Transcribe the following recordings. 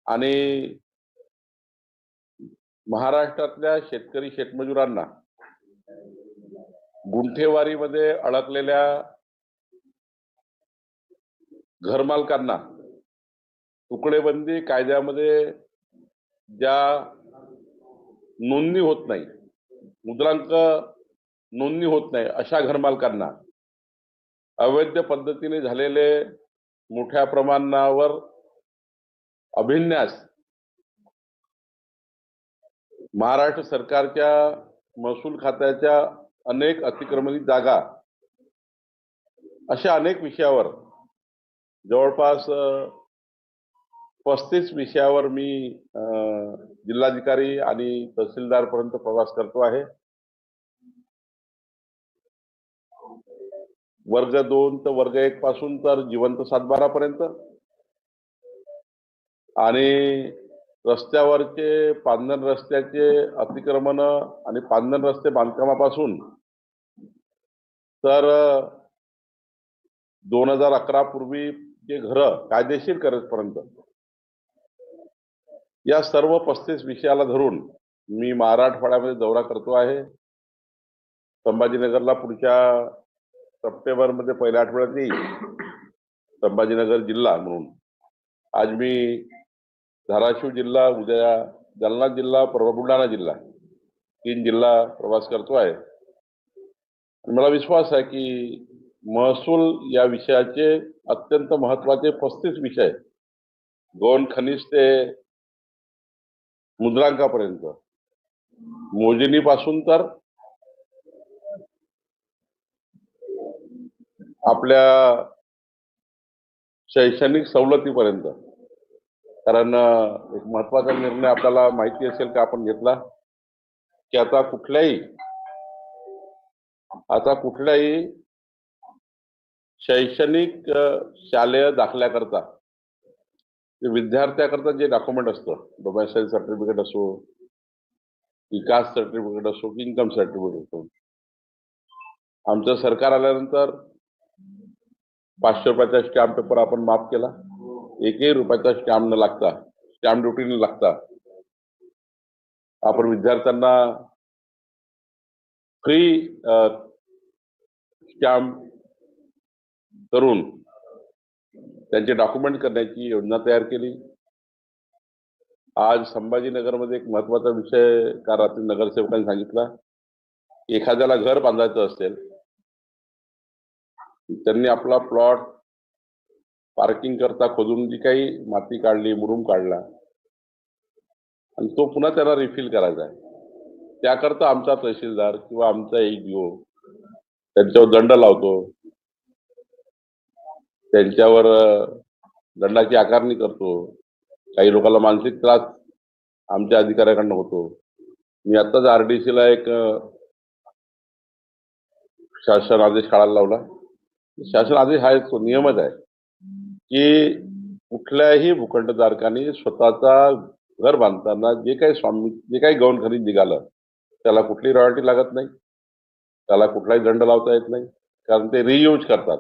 आणि महाराष्ट्रातल्या शेतकरी शेतमजुरांना गुंठेवारीमध्ये अडकलेल्या घरमालकांना तुकडेबंदी कायद्यामध्ये ज्या नोंदणी होत नाही, मुद्रांक नोंदणी होत नाही, अशा घरमालकांना अवैध पद्धतीने झालेले मोठ्या प्रमाणावर अभिन्यास महाराष्ट्र सरकारच्या महसूल खात्याच्या अनेक अतिक्रमणित जागा अशा अनेक विषयावर जवळपास 35 विषयावर मी जिल्हाधिकारी आणि तहसीलदार पर्यंत प्रवास करतो आहे। वर्ग 2 तर वर्ग 1 पासून तर जिवंत सातबारा पर्यंत आणि रस्त्यावरचे पांधन रस्त्याचे अतिक्रमण आणि पांधन रस्ते बांधकामापासून तर 2011 पूर्वी जे घर कायदेशीर करेपर्यंत या सर्व 35 विषयाला धरून मी मराठवाड्यामध्ये दौरा करतो आहे। संभाजीनगरला पुढच्या सप्टेंबरमध्ये पहिल्या आठवड्यात येईल, संभाजीनगर जिल्हा म्हणून। आज मी धाराशिव जिल्हा, उद्या जालना जिल्हा, परवा बुलढाणा जिल्हा, 3 जिल्हा प्रवास करतो आहे। मला विश्वास आहे की महसूल या विषयाचे अत्यंत महत्त्वाचे 35 विषय, गौण खनिज ते मुद्रांकापर्यंत, मोजणीपासून तर आपल्या शैक्षणिक सवलतीपर्यंत, कारण एक महत्त्वाचा निर्णय आपल्याला माहिती असेल का आपण घेतला की आता कुठल्याही शैक्षणिक शालेय दाखल्याकरता विद्यार्थ्याकरता जे डॉक्युमेंट असतं, डोमेसाईल सर्टिफिकेट असो, विकास सर्टिफिकेट असो, इन्कम सर्टिफिकेट असो, आमचं सरकार आल्यानंतर 500 रुपयाचा स्टॅम्प पेपर आपण माफ केला। 1 रुपयाचा स्टॅम्प न लागता, स्टॅम्प ड्युटी न लागता आपण विद्यार्थ्यांना फ्री स्टॅम्प करून त्यांचे डॉक्युमेंट करण्याची योजना तयार केली। आज संभाजीनगरमध्ये एक महत्त्वाचा विषय काल रात्री नगरसेवकांनी सांगितला, एखाद्याला घर बांधायचं असेल, त्यांनी आपला प्लॉट पार्किंग करता खोदून जी काही माती काढली, मुरुम काढला आणि तो पुन्हा त्याला रिफिल करायचा आहे, त्याकरता आमचा तहसीलदार किंवा आमचा EDO त्यांच्यावर दंड लावतो, त्यांच्यावर दंडाची आकारणी करतो। काही लोकांना मानसिक त्रास आमच्या अधिकाऱ्याकडून होतो। मी आत्ताच RDCला एक शासन आदेश काढायला लावला। शासन आदेश हा एक नियमच आहे की कुठल्याही भूखंडधारकांनी स्वतःचा घर बांधताना जे काही गौण खनिज निघालं त्याला कुठली रॉयल्टी लागत नाही, त्याला कुठलाही दंड लावता येत नाही, कारण ते रियूज करतात।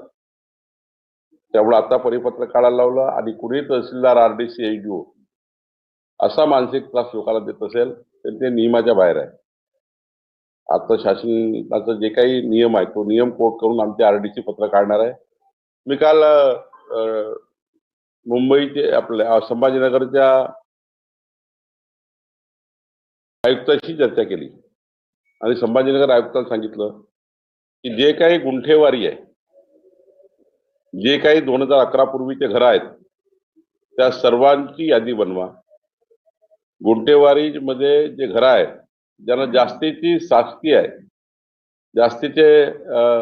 त्यामुळे आता परिपत्र काढायला लावलं आणि कुणी तहसीलदार, RDC, EDO असा मानसिक त्रास लोकांना देत असेल तर ते नियमाच्या बाहेर आहे। आता शासनाचा जे काही नियम आहे तो नियम कोट करून आमचे RDC पत्र काढणार आहे। मी काल मुंबईचे आपल्या संभाजीनगरच्या आयुक्ताशी चर्चा केली आणि संभाजीनगर आयुक्तांना सांगितलं की जे काही गुंठेवारी आहे, जे काही 2011 पूर्वीचे घर आहेत, त्या सर्वांची यादी बनवा। गुंठेवारी मध्ये जे घर आहेत ज्यांना जास्तीची शासकीय आहे, जास्तीचे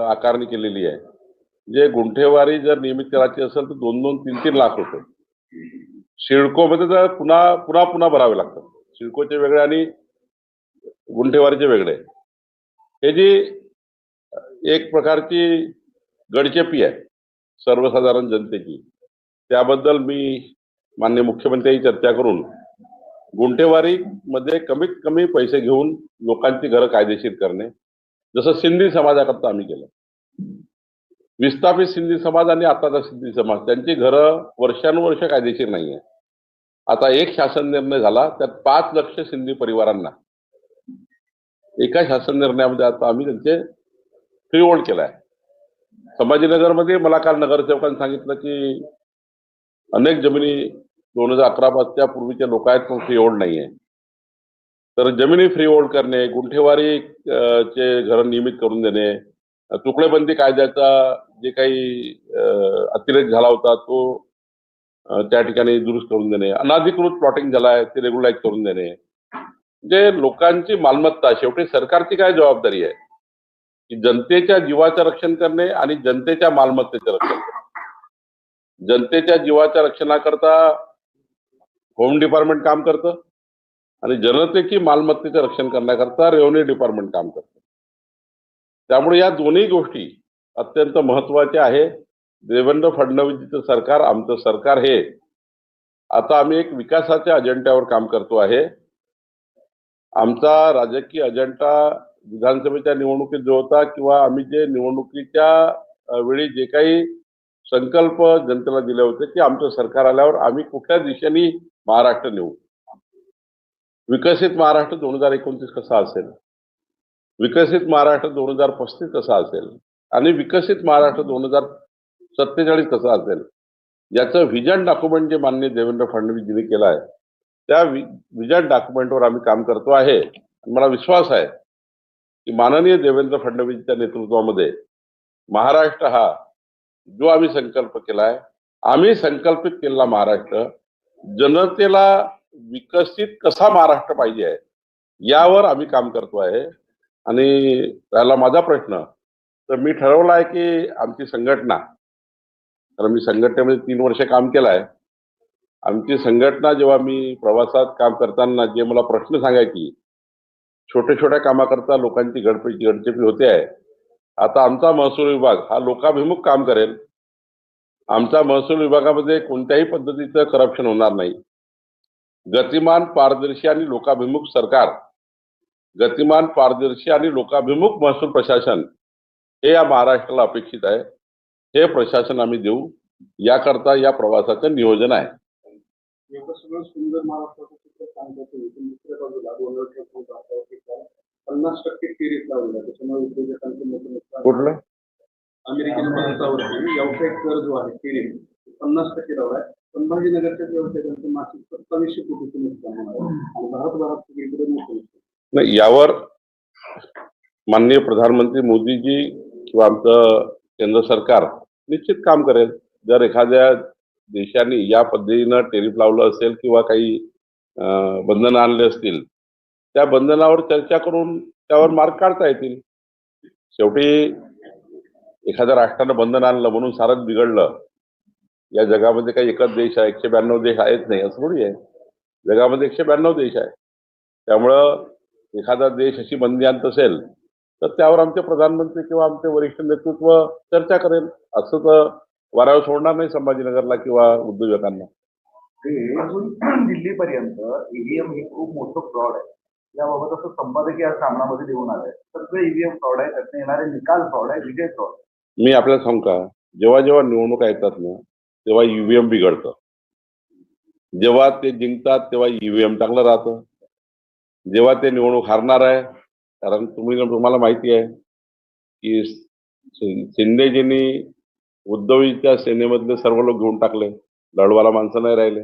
आकारणी केलेली आहे, जे गुंठेवारी जर नियमित करायची असेल तर 2-2, 3-3 लाख रुपये सिडको मध्ये तर पुन्हा भरावे लागतात। सिडकोचे वेगळे आणि गुंठेवारीचे वेगळे। हे जी एक प्रकारची गडचेपी आहे सर्वसाधारण जनतेची, त्याबद्दल मी माननीय मुख्यमंत्र्यांची चर्चा करून गुंठेवारी मध्ये कमीत कमी पैसे घेऊन लोकांची घरं कायदेशीर करणे, जसं सिंधी समाजाकरता आम्ही केलं। विस्थापित सिंधी समाज आणि आताचा सिंधी समाज त्यांची घरं वर्षानुवर्ष कायदेशीर नाही आहे। आता एक शासन निर्णय झाला, त्यात 5 लक्ष सिंधी परिवारांना एका शासन निर्णयामध्ये आता आम्ही त्यांचे फ्री होल्ड केलाय. संभाजीनगरमध्ये मला काल नगरसेवकांनी सांगितलं की अनेक जमिनी 2011 पासच्या पूर्वीचे लोक आहेत, पण फ्री होल्ड नाहीये. तर जमिनी फ्री होल्ड करणे, गुंठेवारी चे घर नियमित करून देणे, तुकडेबंदी कायद्याचा जे काही अतिरेक झाला होता तो त्या ठिकाणी दुरुस्त करून देणे, अनाधिकृत प्लॉटिंग झाला आहे ते रेग्युलाइज करून देणे. म्हणजे लोकांची मालमत्ता, शेवटी सरकारची काय जबाबदारी आहे की जनतेच्या जीवाचं रक्षण करणे आणि जनतेच्या मालमत्तेचं रक्षण करणे. जनतेच्या जीवाच्या रक्षणाकरता होम डिपार्टमेंट काम करतं आणि जनतेची मालमत्तेचं रक्षण करण्याकरता रेव्हन्यू डिपार्टमेंट काम करतं. त्यामुळे या दोन्ही गोष्टी अत्यंत महत्वाच्या आहे. देवेंद्र फडणवीसचं सरकार, आमचं सरकार हे आता आम्ही एक विकासाच्या अजेंड्यावर काम करतो आहे. आमचा राजकीय अजेंडा विधानसभेच्या निवडणुकीत जो होता किंवा आम्ही जे निवडणुकीच्या वेळी जे काही संकल्प जनतेला दिले होते की आमचं सरकार आल्यावर आम्ही कुठल्या दिशेने महाराष्ट्र नेऊ. विकसित महाराष्ट्र 2029 कसा असेल, विकसित महाराष्ट्र 2035 कसा असेल आणि विकसित महाराष्ट्र 2047 कसा असेल, याचं व्हिजन डॉक्युमेंट जे माननीय देवेंद्र फडणवीसजींनी केलं आहे, त्या व्हिजन डॉक्युमेंटवर आम्ही काम करतो आहे. मला विश्वास आहे की माननीय देवेंद्र फडणवीसच्या नेतृत्वामध्ये महाराष्ट्र हा जो आम्ही संकल्प केलाय, आम्ही संकल्पित केलेला महाराष्ट्र जनतेला विकसित कसा महाराष्ट्र पाहिजे आहे यावर आम्ही काम करतो आहे. आणि राहिला माझा प्रश्न, तर मी ठरवलं आहे की आमची संघटना, तर मी संघटनेमध्ये 3 वर्ष काम केलं आहे. आमची संघटना जेव्हा मी प्रवासात काम करताना जे मला प्रश्न सांगायची, छोट्या छोट्या कामाकरता लोकांची गडचेपी होते आहे. आता आमचा महसूल विभाग हा लोकाभिमुख काम करेल. आमचा महसूल विभागामध्ये कोणत्याही पद्धतीचं करप्शन होणार नाही. गतिमान, पारदर्शी आणि लोकाभिमुख सरकार, गतिमान, पारदर्शी आणि लोकाभिमुख महसूल प्रशासन हे या महाराष्ट्राला अपेक्षित आहे. हे प्रशासन आम्ही देऊ, याकरता या प्रवासाचं नियोजन आहे. एवढं सगळं सुंदर महाराष्ट्राचं चित्र सांगतो, दुसऱ्या बाजूला 50% टेरिफ लावला, त्याच्यामुळे उद्योजकांचं मोठं नुकसान. कुठलं? अमेरिकन भारतावरती व्यावसायिक कर जो आहे टेरिफ 50% लावलाय. संभाजीनगरच्या व्यावसायिकांचं मासिक 2700 कोटीचं नुकसान होणार आणि भारतभरात सगळीकडे मोठं नुकसान. नाही, यावर माननीय प्रधानमंत्री मोदीजी किंवा आमचं केंद्र सरकार निश्चित काम करेल. जर एखाद्या देशाने या पद्धतीनं टेरिफ लावलं असेल किंवा काही बंधनं आणले असतील, त्या बंधनावर चर्चा करून त्यावर मार्ग काढता येतील. शेवटी एखाद्या राष्ट्रानं बंधन आणलं म्हणून सारंच बिघडलं. या जगामध्ये काही एकच देश आहे, 192 देश आहेत नाही असं थोडी आहे. जगामध्ये 192 देश आहे. त्यामुळं एखादा देश अशी बंदी आणत असेल तर त्यावर आमचे प्रधानमंत्री किंवा आमचे वरिष्ठ नेतृत्व चर्चा करेल. असं तर वाऱ्यावर सोडणार नाही संभाजीनगरला किंवा उद्योजकांना. दिल्लीपर्यंत ईव्हीएम हे खूप मोठं फ्रॉड आहे. याबाबत असं संपादकीय सामनामध्ये देऊन आलंय. सगळे ईव्हीएम फ्रॉड आहे, त्यातून येणारे निकाल फ्रॉड आहे, विजय फ्रॉड. मी आपल्याला सांगू का, जेव्हा जेव्हा निवडणुका येतात ना तेव्हा ईव्हीएम बिघडतं. जेव्हा ते जिंकतात तेव्हा ईव्हीएम चांगलं राहतं. जेव्हा ते निवडणूक हारणार आहे, कारण तुम्हाला माहिती आहे की शिंदेजींनी उद्धवजीच्या सेनेमधले सर्व लोक घेऊन टाकले, लढवाला माणसं नाही राहिले.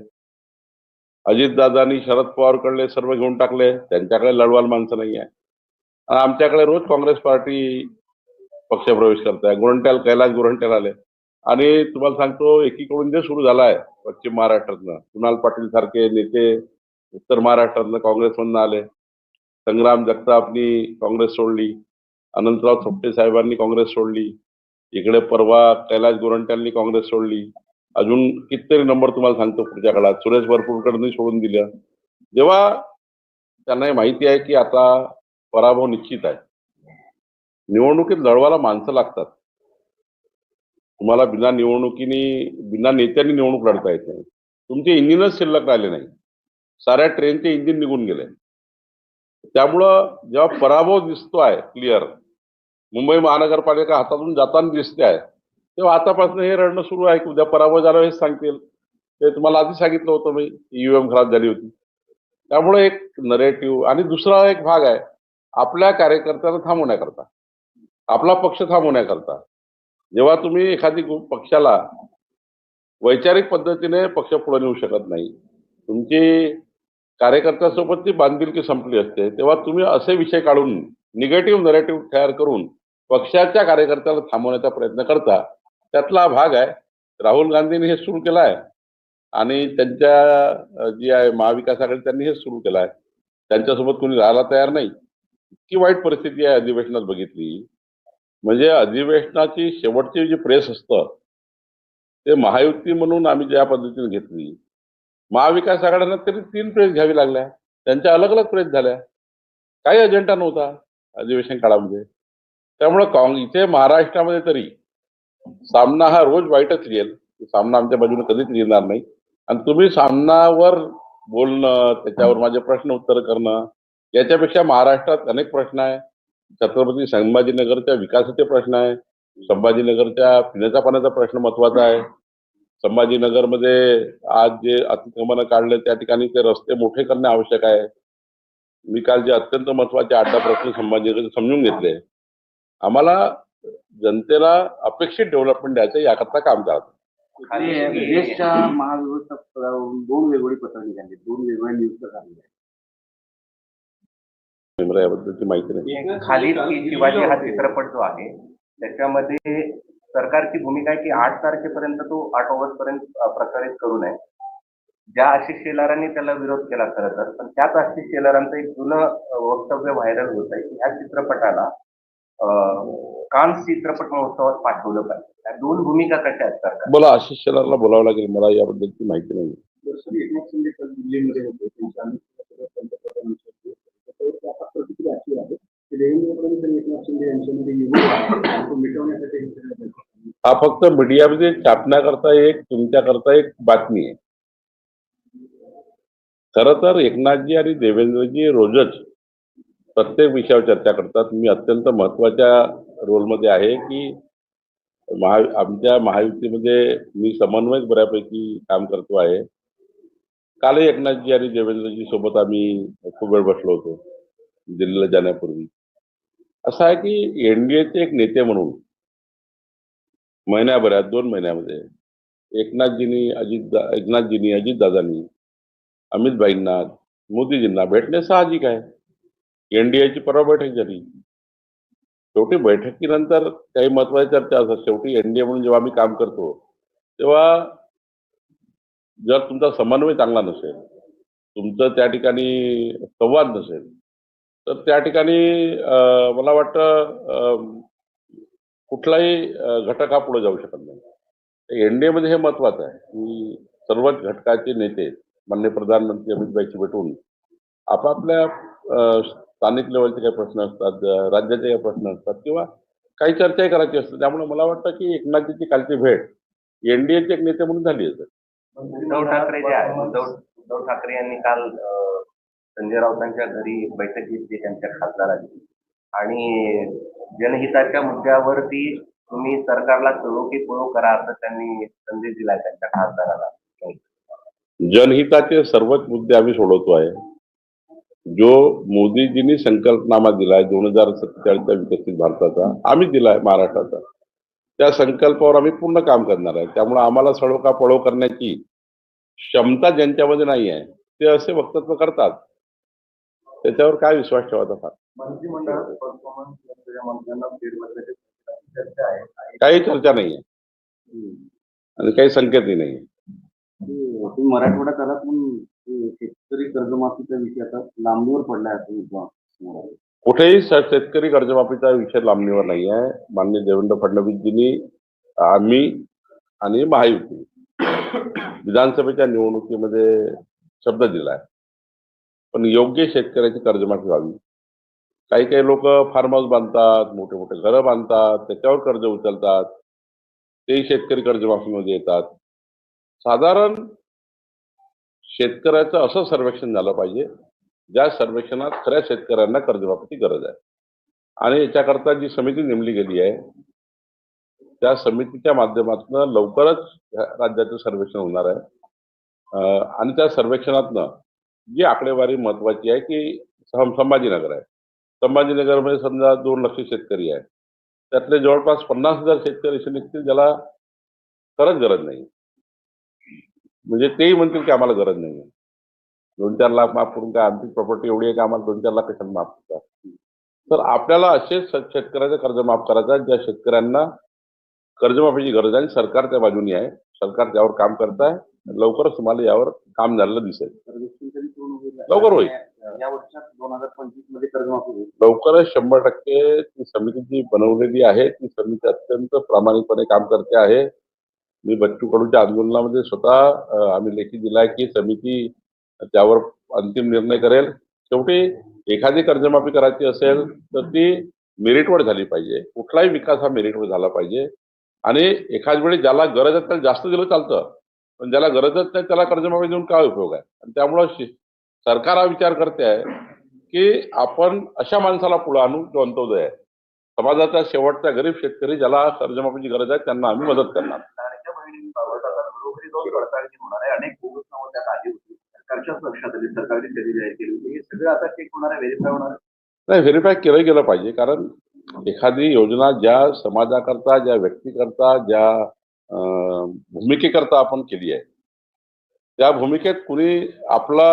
अजितदादांनी शरद पवारकडले सर्व घेऊन टाकले, त्यांच्याकडे लढवाला माणसं नाही आहे. आमच्याकडे रोज काँग्रेस पार्टी पक्षप्रवेश करत आहे. कैलास गोरंट्याल आले. आणि तुम्हाला सांगतो, एकीकडून जे सुरू झालं आहे पश्चिम महाराष्ट्रातनं, कुणाल पाटील सारखे नेते उत्तर महाराष्ट्रातनं काँग्रेसमधनं आले. संग्राम जगतापनी काँग्रेस सोडली, अनंतराव थोपटे साहेबांनी काँग्रेस सोडली, इकडे परवा कैलास गोरंट्यालनी काँग्रेस सोडली. अजून कितीतरी नंबर तुम्हाला सांगतो पुढच्या काळात सुरेश वरपुडकरांनी सोडून दिलं. जेव्हा त्यांना माहिती आहे की आता पराभव निश्चित आहे, निवडणुकीत लढवायला माणसं लागतात. तुम्हाला बिना नेत्यांनी निवडणूक लढता येत नाही. तुमचे इंजिनच शिल्लक राहिले नाही, साऱ्या ट्रेनचे इंजिन निघून गेले. त्यामुळं जेव्हा पराभव दिसतो आहे क्लिअर, मुंबई महानगरपालिका हातातून जाताना दिसते आहे, तेव्हा आतापासून हे रडणं सुरू आहे की उद्या पराभव झाला हेच सांगतील. ते तुम्हाला आधी सांगितलं होतं मी, ईव्हीएम खराब झाली होती. त्यामुळे एक नरेटिव्ह आणि दुसरा एक भाग आहे आपल्या कार्यकर्त्यांना थांबवण्याकरता, आपला पक्ष थांबवण्याकरता. जेव्हा तुम्ही एखादी पक्षाला वैचारिक पद्धतीने पक्ष पुढे नेऊ शकत नाही, तुमची कार्यकर्त्यासोबत ती बांधिलकी संपली असते, तेव्हा तुम्ही असे विषय काढून निगेटिव्ह नरेटिव्ह तयार करून पक्षाच्या कार्यकर्त्याला थांबवण्याचा प्रयत्न करता. त्यातला भाग आहे. राहुल गांधींनी हे सुरू केलं आहे आणि त्यांच्या जी आहे महाविकास आघाडी त्यांनी हे सुरू केलं आहे. त्यांच्यासोबत कोणी राहायला तयार नाही. इतकी वाईट परिस्थिती आहे अधिवेशनात बघितली. म्हणजे अधिवेशनाची शेवटची जी प्रेस असतं ते महायुती म्हणून आम्ही ज्या पद्धतीने घेतली, महाविकास आघाड्यांना तरी 3 प्रेस घ्यावी लागल्या. त्यांच्या अलग अलग प्रेस झाल्या. काही अजेंडा नव्हता अधिवेशन काळामध्ये. त्यामुळे इथे महाराष्ट्रामध्ये तरी सामना हा रोज वाईटच येईल. सामना आमच्या बाजूने कधीच येणार नाही. आणि तुम्ही सामनावर बोलणं, त्याच्यावर माझे प्रश्न उत्तर करणं, याच्यापेक्षा महाराष्ट्रात अनेक प्रश्न आहे. छत्रपती संभाजीनगरच्या विकासाचे प्रश्न आहे. संभाजीनगरच्या पिण्याच्या पाण्याचा प्रश्न महत्वाचा आहे. संभाजीनगरमध्ये आज जे अतिक्रमण काढले त्या ठिकाणी ते रस्ते मोठे करणे आवश्यक आहे. मी काल जे अत्यंत महत्वाचे 8 प्रश्न संभाजीनगर समजून घेतले. आम्हाला जनतेला अपेक्षित डेव्हलपमेंट द्यायचं याकरता काम करतो. देशच्या महाव्यवस्थापकावरून 2 वेगवेगळी पत्र निघाली, 2 वेगवेगळ्या नियुक्त्या झालेल्या मला याबद्दलची माहिती नाही. आहेत. खाली शिवाजी हा चित्रपट जो आहे त्याच्यामध्ये सरकारची भूमिका आहे की 8 तारखेपर्यंत तो 8 ऑगस्ट पर्यंत प्रसारित करू नये. ज्या आशिष शेलारांनी त्याला विरोध केला खरं तर, पण त्याच आशिष शेलारांचं एक जुनं वक्तव्य व्हायरल होत आहे की ह्या चित्रपटाला कान्स चित्रपट महोत्सवात पाठवलं पाहिजे. या 2 भूमिका कशा आहेत सरकार? मला आशिष शेलारला बोलावं लागेल. मला याबद्दलची माहिती नाही. एकनाथ शिंदे काल दिल्लीमध्ये होते. त्यांच्या प्रतिक्रिया अशी आहे की देवेंद्र फडणवीस आणि एकनाथ शिंदे यांच्यामध्ये युद्ध मिटवण्यासाठी हा फक्त मीडियामध्ये छापण्याकरता एक तुमच्याकरता एक बातमी आहे. खरं तर एकनाथजी आणि देवेंद्रजी रोजच प्रत्येक विषयावर चर्चा करतात. मी अत्यंत महत्वाच्या रोलमध्ये आहे की आमच्या महायुतीमध्ये मी समन्वयक बऱ्यापैकी काम करतो आहे. कालही एकनाथजी आणि देवेंद्रजी सोबत आम्ही खूप वेळ बसलो होतो दिल्लीला जाण्यापूर्वी. असं आहे की एनडीएचे एक नेते म्हणून महिन्याभरात 2 महिन्यामध्ये एकनाथजींनी अजितदादांनी अमितभाईंना मोदीजींना भेटणे साहजिक आहे. एनडीएची परवा बैठक झाली. शेवटी बैठकीनंतर काही महत्वाच्या चर्चा असतात. शेवटी एनडीए म्हणून जेव्हा आम्ही काम करतो तेव्हा जर तुमचा समन्वय चांगला नसेल, तुमचं त्या ठिकाणी संवाद नसेल, तर त्या ठिकाणी मला वाटतं कुठलाही घटक हा पुढे जाऊ शकत नाही. एनडीएमध्ये हे महत्वाचं आहे की सर्वच घटकाचे नेते माननीय प्रधानमंत्री अमितभाईशी भेटून आपापल्या स्थानिक लेवलचे काही प्रश्न असतात, राज्याचे काही प्रश्न असतात किंवा काही चर्चाही करायची असतात. त्यामुळे मला वाटतं की एकनाथजीची कालची भेट एनडीएचे एक नेते म्हणून झाली आहे. उद्धव ठाकरे जे आहे, उद्धव ठाकरे यांनी काल संजय राऊतांच्या घरी बैठक घेतली त्यांच्या खासदारांची आणि जनहिताच्या मुद्द्यावरती तुम्ही सरकारला कळो की पळो करा असं त्यांनी संदेश दिलाय त्यांच्या खासदाराला. जनहिताचे सर्वच मुद्दे आम्ही सोडवतो आहे. जो मोदीजींनी संकल्पनामा दिलाय 2047च्या विकसित भारताचा, आम्ही दिलाय महाराष्ट्राचा, त्या संकल्पावर आम्ही पूर्ण काम करणार आहे. त्यामुळे आम्हाला सळो का पळो करण्याची क्षमता ज्यांच्यामध्ये नाही आहे ते असे वक्तव्य करतात. त्याच्यावर काय विश्वास ठेवायचा फार. मंत्रिमंडळात परफॉर्मन्स मंत्र्यांना फेरबदलाची चर्चा आहे. काही चर्चा नाहीये आणि काही संकेतही नाहीये. तुम्ही मराठवाड्यात आलात म्हणून शेतकरी कर्जमाफीचा विषय आता लांबीवर पडलाय असं कुठेही शेतकरी कर्जमाफीचा विषय लांबणीवर नाही आहे. माननीय देवेंद्र फडणवीसजींनी आम्ही आणि महायुती विधानसभेच्या निवडणुकीमध्ये शब्द दिलाय, पण योग्य शेतकऱ्याची कर्जमाफी व्हावी. काही काही लोक फार्म हाऊस बांधतात, मोठे मोठे घरं बांधतात, त्याच्यावर कर्ज उचलतात, तेही शेतकरी कर्जमाफीमध्ये येतात. साधारण शेतकऱ्याचं असं सर्वेक्षण झालं पाहिजे ज्या सर्वेक्षणात खऱ्या शेतकऱ्यांना कर्जमाफीची गरज आहे. आणि याच्याकरता जी समिती नेमली गेली आहे त्या समितीच्या माध्यमातून लवकरच राज्याचं सर्वेक्षण होणार आहे. आणि त्या सर्वेक्षणातनं जी आकडेवारी महत्वाची आहे की संभाजीनगर आहे. संभाजीनगरमध्ये समजा 2 लक्ष शेतकरी आहे. त्यातले जवळपास 50,000 शेतकरी असे निघतील ज्याला खरंच गरज नाही. म्हणजे तेही म्हणतील की आम्हाला गरज नाही. 2-4 लाख माफ करून काय आमची प्रॉपर्टी एवढी आहे की आम्हाला 2-4 लाख कशाला माफ करतात. तर आपल्याला असेच शेतकऱ्याचं कर्ज माफ करायचं आहे ज्या शेतकऱ्यांना कर्जमाफीची गरज आहे आणि सरकार त्या बाजूनी आहे. सरकार त्यावर काम करत आहे. लवकरच तुम्हाला यावर काम झालेलं दिसेल. लवकर होईल. या वर्षात 2025 मध्ये कर्जमाफी होईल. लवकरच 100% ती समिती जी बनवलेली आहे ती समिती अत्यंत प्रामाणिकपणे काम करते आहे. मी बच्चू कडूच्या आंदोलनामध्ये स्वतः आम्ही लेखी दिलाय की समिती त्यावर अंतिम निर्णय करेल. शेवटी एखादी कर्जमाफी करायची असेल तर ती मेरिटवर झाली पाहिजे. कुठलाही विकास हा मेरिटवर झाला पाहिजे आणि एखाद वेळी ज्याला गरज आहे त्याला जास्त दिलं चालतं, पण ज्याला गरजच नाही त्याला कर्जमाफी देऊन काय उपयोग आहे. आणि त्यामुळं सरकार हा विचार करते आहे की आपण अशा माणसाला पुढे आणू जो अंत्योदय आहे. समाजाचा शेवटचा गरीब शेतकरी ज्याला कर्जमाफीची गरज आहे त्यांना आम्ही मदत करणार. लाडक्या बहिणींबाबत आता घरोघरी जाऊन पडताळणी होणार आहे. अनेक बोगस नावं त्यात आली होती. सरकारच्याच लक्षात आली, सरकारने कधी जाहीर केली होती. हे सगळं आता चेक होणार आहे, व्हेरीफाय होणार आहे. नाही, व्हेरीफाय केलं गेलं पाहिजे. कारण एखादी योजना ज्या समाजाकरता, ज्या व्यक्तीकरता, ज्या भूमिकेकरता आपण केली आहे त्या भूमिकेत कुणी आपला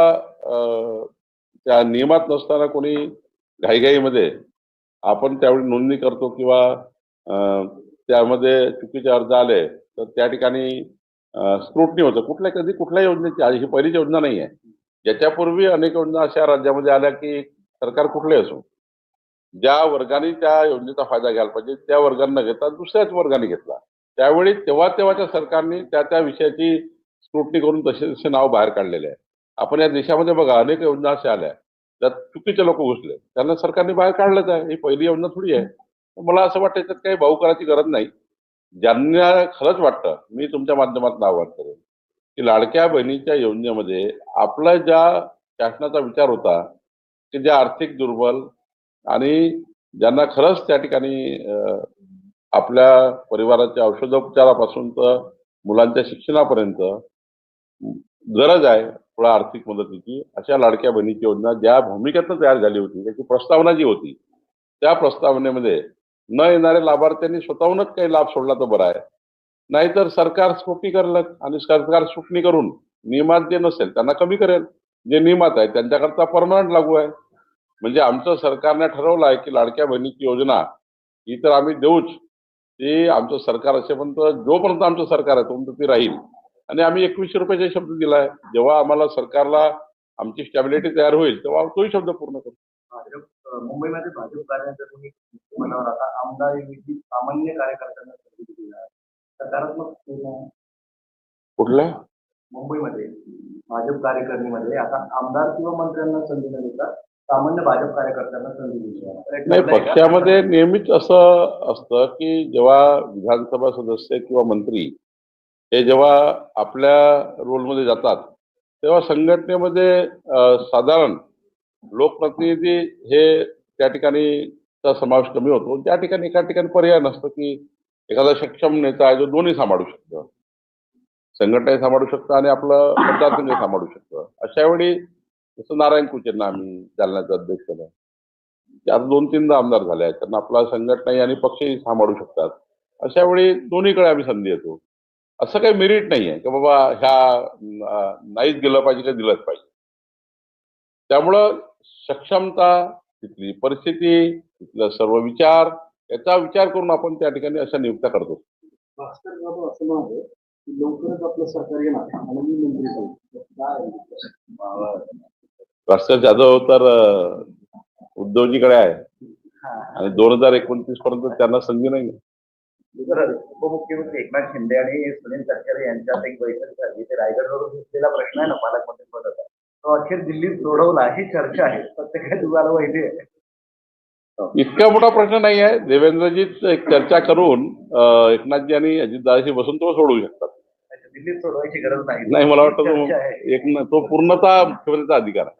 त्या नियमात नसताना कोणी घाईघाईमध्ये आपण त्यावेळी नोंदणी करतो किंवा त्यामध्ये चुकीचे अर्ज आले तर त्या ठिकाणी स्क्रुटनी होतं. कधी कुठल्याही योजनेची ही पहिलीच योजना नाही आहे. याच्यापूर्वी अनेक योजना अशा राज्यामध्ये आल्या की सरकार कुठलेही असो ज्या वर्गाने त्या योजनेचा फायदा घ्यायला पाहिजे त्या वर्गांना घेता दुसऱ्याच वर्गाने घेतला. त्यावेळी तेव्हा सरकारने त्या विषयाची स्क्रुटनी करून तसे नाव बाहेर काढलेले आहे. आपण या देशामध्ये बघा अनेक योजना अशा आल्या त्यात चुकीचे लोक घुसले त्यांना सरकारने बाहेर काढलंच आहे. ही पहिली योजना थोडी आहे. मला असं वाटतं त्यात काही भाऊ करायची गरज नाही. ज्यांना खरंच वाटतं मी तुमच्या माध्यमातून आवाहन करेन की लाडक्या बहिणीच्या योजनेमध्ये आपला ज्या शासनाचा विचार होता की ज्या आर्थिक दुर्बल आणि ज्यांना खरंच त्या ठिकाणी आपल्या परिवाराच्या औषधोपचारापासून तर मुलांच्या शिक्षणापर्यंत गरज आहे थोडा आर्थिक मदतीची अशा लाडक्या बहिणीची योजना ज्या भूमिकेतनं तयार झाली होती त्याची प्रस्तावना जी होती त्या प्रस्तावनेमध्ये न येणारे लाभार्थ्यांनी स्वतःहूनच काही लाभ सोडला तर बरा आहे. नाहीतर सरकार स्क्रुटनी करेल आणि सरकार स्क्रुटनी करून नियमात जे नसेल त्यांना कमी करेल. जे नियमात आहे त्यांच्याकरता परमनंट लागू आहे. म्हणजे आमचं सरकारने ठरवलं आहे की लाडक्या बहिणीची योजना ही तर आम्ही देऊच. ती आमचं सरकार असेपर्यंत जोपर्यंत आमचं सरकार आहे तोपर्यंत ती राहील. आणि आम्ही 2100 रुपयाचा शब्द दिलाय. जेव्हा आम्हाला सरकारला आमची स्टॅबिलिटी तयार होईल तेव्हा तोही शब्द पूर्ण करू. मुंबईमध्ये भाजप कार्यालयात तुम्ही मनावर आता आमदार सामान्य कार्यकर्त्यांना संधी दिली आहे. सकारात्मक कुठल्या मुंबईमध्ये भाजप कार्यकारिणीमध्ये आता आमदार किंवा मंत्र्यांना संधी न देता सामान्य भाजप कार्यकर्त्यांना संधी दिली आहे. नाही, पक्षामध्ये नेहमीच असं असतं की जेव्हा विधानसभा सदस्य किंवा मंत्री हे जेव्हा आपल्या रोलमध्ये जातात तेव्हा संघटनेमध्ये साधारण लोकप्रतिनिधी हे त्या ठिकाणी समावेश कमी होतो. त्या ठिकाणी एका ठिकाणी पर्याय नसतो की एखादा सक्षम नेता आहे जो दोन्ही सांभाळू शकतो. संघटनाही सांभाळू शकतं आणि आपलं मतदारसंघ सांभाळू शकतं. अशा वेळी जसं नारायण कुचेंना आम्ही जालन्याचा अध्यक्ष केलं. त्यात 2-3दा आमदार झाले आहेत. त्यांना आपला संघटनाही आणि पक्षही सांभाळू शकतात. अशा वेळी दोन्हीकडे आम्ही संधी देतो. असं काही मेरिट नाही आहे की बाबा ह्या नाहीच गेलं पाहिजे का दिलंच पाहिजे. त्यामुळं सक्षमता तिथली परिस्थिती तिथलं सर्व विचार याचा विचार करून आपण त्या ठिकाणी अशा नियुक्त्या करतो. भास्कर जाधव असं म्हणाले की लवकरच आपलं सरकार येणार आणि मी मंत्री झालो. काय भास्कर जाधव तर उद्धवजीकडे आहे आणि 2029 पर्यंत त्यांना संधी नाही. उपमुख्यमंत्री एकनाथ शिंदे आणि सुनील तटकरे यांच्यात एक बैठक झाली. ते रायगडवरून घेतलेला प्रश्न आहे ना पालकमंत्री पदाचा तो अखेर दिल्लीत सोडवला अशी चर्चा आहे. फक्त काय तुम्हाला माहिती आहे इतका मोठा प्रश्न नाही आहे. देवेंद्रजीच एक चर्चा करून एकनाथजी आणि अजितदादाशी बसून तो सोडवू शकतात. दिल्लीत सोडवायची गरज नाही. मला वाटतं तो पूर्णतः मुख्यमंत्र्यांचा अधिकार आहे.